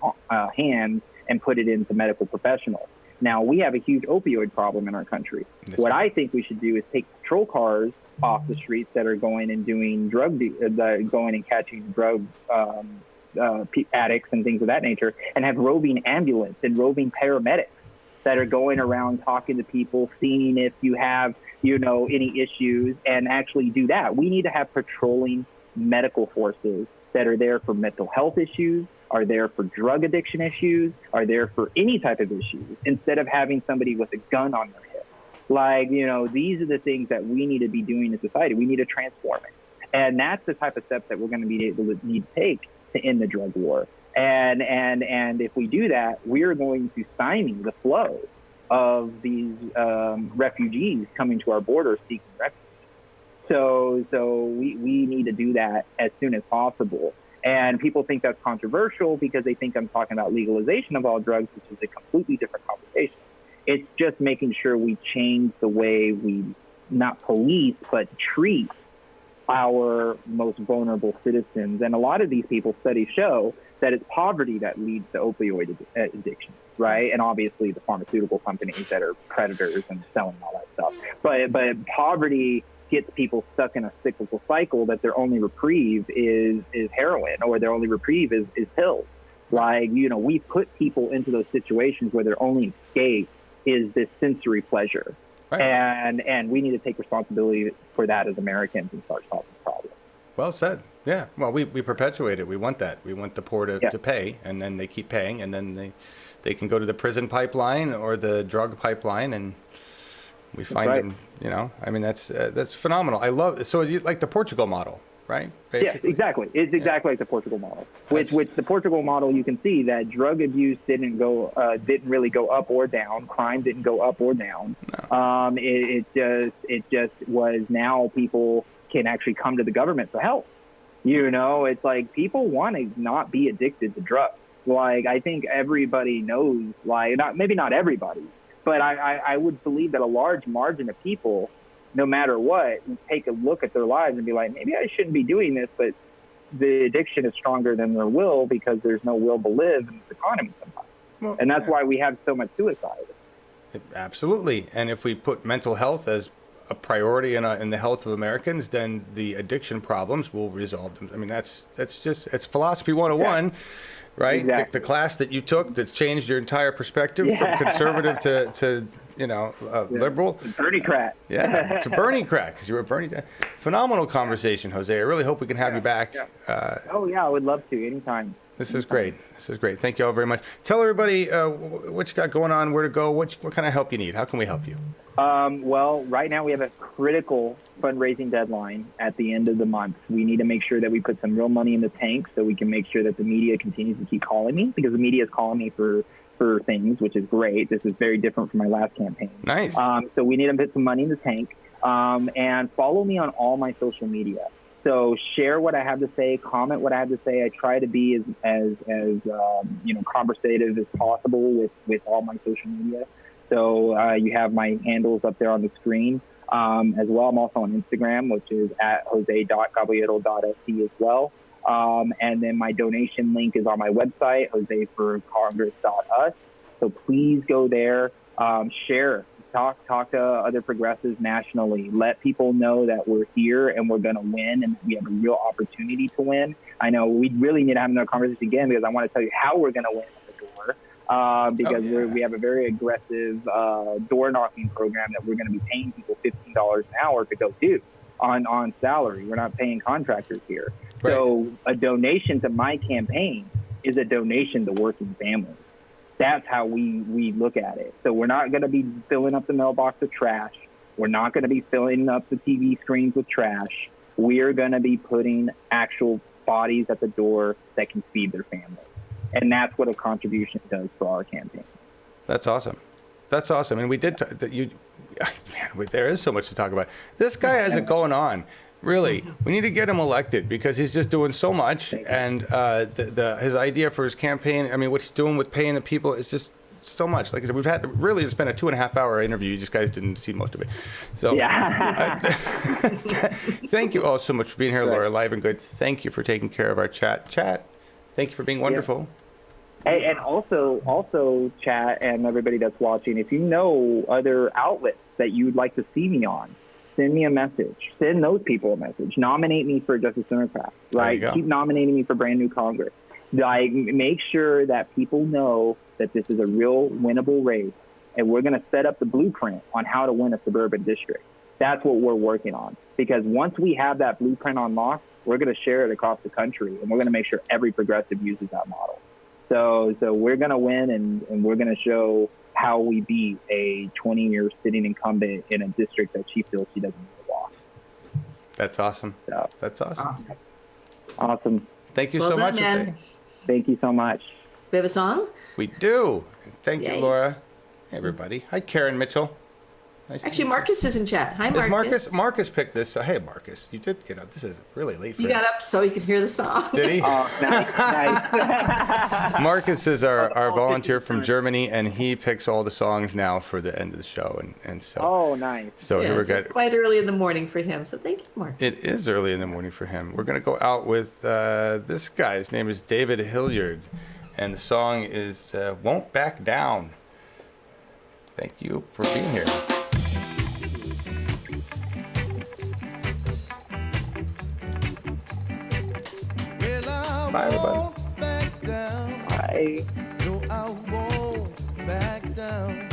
hands and put it into medical professionals. Now, we have a huge opioid problem in our country. What I think we should do is take patrol cars off the streets that are going and doing going and catching drug addicts and things of that nature, and have roving ambulance and roving paramedics that are going around talking to people, seeing if you have, any issues, and actually do that. We need to have patrolling medical forces that are there for mental health issues, are there for drug addiction issues, are there for any type of issues, instead of having somebody with a gun on their head. Like, these are the things that we need to be doing in society. We need to transform it. And that's the type of steps that we're going to be able to need to take to end the drug war. And if we do that, we're going to stymie the flow of these refugees coming to our borders seeking refuge. So we need to do that as soon as possible. And people think that's controversial because they think I'm talking about legalization of all drugs, which is a completely different conversation. It's just making sure we change the way we not police, but treat our most vulnerable citizens. And a lot of these people, studies show that it's poverty that leads to opioid addiction, right? And obviously the pharmaceutical companies that are predators and selling all that stuff. But poverty gets people stuck in a cyclical cycle that their only reprieve is heroin, or their only reprieve is pills. Like, we put people into those situations where their only escape is this sensory pleasure. Right. And we need to take responsibility for that as Americans and start solving the problem. Well said. Yeah. Well, we perpetuate it. We want that. We want the poor to pay, and then they keep paying, and then they can go to the prison pipeline or the drug pipeline, and we find them, I mean, that's phenomenal. I love it. So you like the Portugal model, right? Basically. Yeah, exactly. It's exactly like the Portugal model, which the Portugal model, you can see that drug abuse didn't really go up or down. Crime didn't go up or down. No. It just was, now people can actually come to the government for help. It's like people want to not be addicted to drugs. Like, I think everybody knows, like, maybe not everybody, but I would believe that a large margin of people no matter what, take a look at their lives and be like, maybe I shouldn't be doing this, but the addiction is stronger than their will because there's no will to live in this economy sometimes. Well, and that's why we have so much suicide. Absolutely. And if we put mental health as a priority in the health of Americans, then the addiction problems will resolve them. I mean, it's philosophy 101, yeah. Right? Exactly. The class that you took that's changed your entire perspective from conservative to liberal. Bernie crack. Yeah, to Bernie crack, because you were Bernie. Phenomenal conversation, Jose. I really hope we can have you back. Yeah. I would love to anytime. This is great. Thank you all very much. Tell everybody what you got going on, where to go, what kind of help you need. How can we help you? Well, right now we have a critical fundraising deadline at the end of the month. We need to make sure that we put some real money in the tank so we can make sure that the media continues to keep calling me, because the media is calling me for things, which is great. This is very different from my last campaign. Nice. So we need to put some money in the tank, and follow me on all my social media. So share what I have to say, comment what I have to say. I try to be as conversative as possible with all my social media. So you have my handles up there on the screen as well. I'm also on Instagram, which is at jose.caballero.sc as well. And then my donation link is on my website, joseforcongress.us. So please go there, share, talk to other progressives nationally. Let people know that we're here and we're going to win and we have a real opportunity to win. I know we really need to have another conversation again, because I want to tell you how we're going to win at the door. Because we have a very aggressive door knocking program that we're going to be paying people $15 an hour to go do on salary. We're not paying contractors here. Right. So a donation to my campaign is a donation to working families. That's how we look at it. So we're not going to be filling up the mailbox with trash. We're not going to be filling up the TV screens with trash. We're going to be putting actual bodies at the door that can feed their families. And that's what a contribution does for our campaign. That's awesome. And we did, there is so much to talk about. This guy has it going on. Really, we need to get him elected because he's just doing so much. And his idea for his campaign, I mean, what he's doing with paying the people is just so much. Like I said, we've had really it's been a 2.5 hour interview. You just guys didn't see most of it. So thank you all so much for being here, Laura, live and good. Thank you for taking care of our chat. Thank you for being wonderful. Hey, and also, chat and everybody that's watching, if you know other outlets that you'd like to see me on, send me a message. Send those people a message. Nominate me for Justice Democrat, right? Keep nominating me for Brand New Congress. Like, make sure that people know that this is a real winnable race, and we're going to set up the blueprint on how to win a suburban district. That's what we're working on. Because once we have that blueprint unlocked, we're going to share it across the country, and we're going to make sure every progressive uses that model. So we're going to win, and we're going to show how we beat a 20-year sitting incumbent in a district that she feels she doesn't need to walk. That's awesome. So, that's awesome. Awesome. Thank you so much. Man. Thank you so much. We have a song? We do. Thank you, Laura. Hey, everybody. Hi, Karen Mitchell. Nice. Actually, Marcus is in chat. Hi, Marcus. Marcus picked this. Hey, Marcus, you did get up. This is really late for you. Got up so you could hear the song. Did he? Oh, nice. Marcus is our volunteer from Germany, and he picks all the songs now for the end of the show. And so. Oh, nice. So here we go. It's quite early in the morning for him. So thank you, Marcus. It is early in the morning for him. We're going to go out with this guy. His name is David Hilliard, and the song is "Won't Back Down." Thank you for being here. Bye, everybody. Bye. No, I won't back down.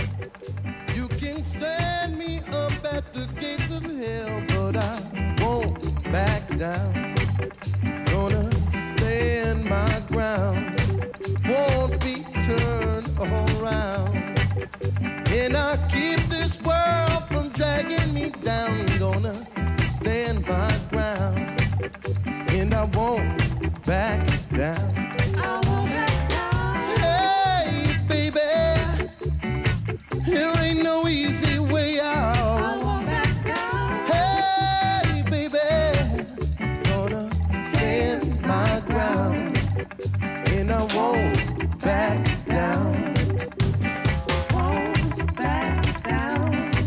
You can stand me up at the gates of hell, but I won't back down. Gonna stand my ground. Won't be turned around. And I keep this world from dragging me down. Gonna stand my ground. And I won't back down. I won't back down. Hey, baby, there ain't no easy way out. I won't back down. Hey, baby, gonna stand my ground, and I won't back down. Won't back down.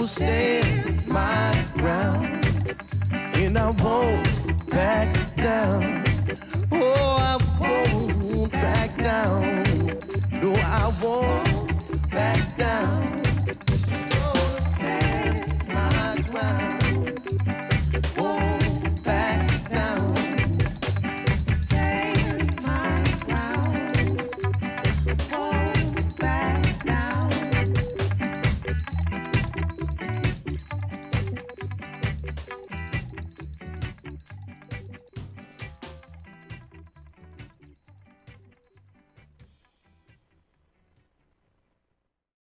stand my ground, and I won't back down.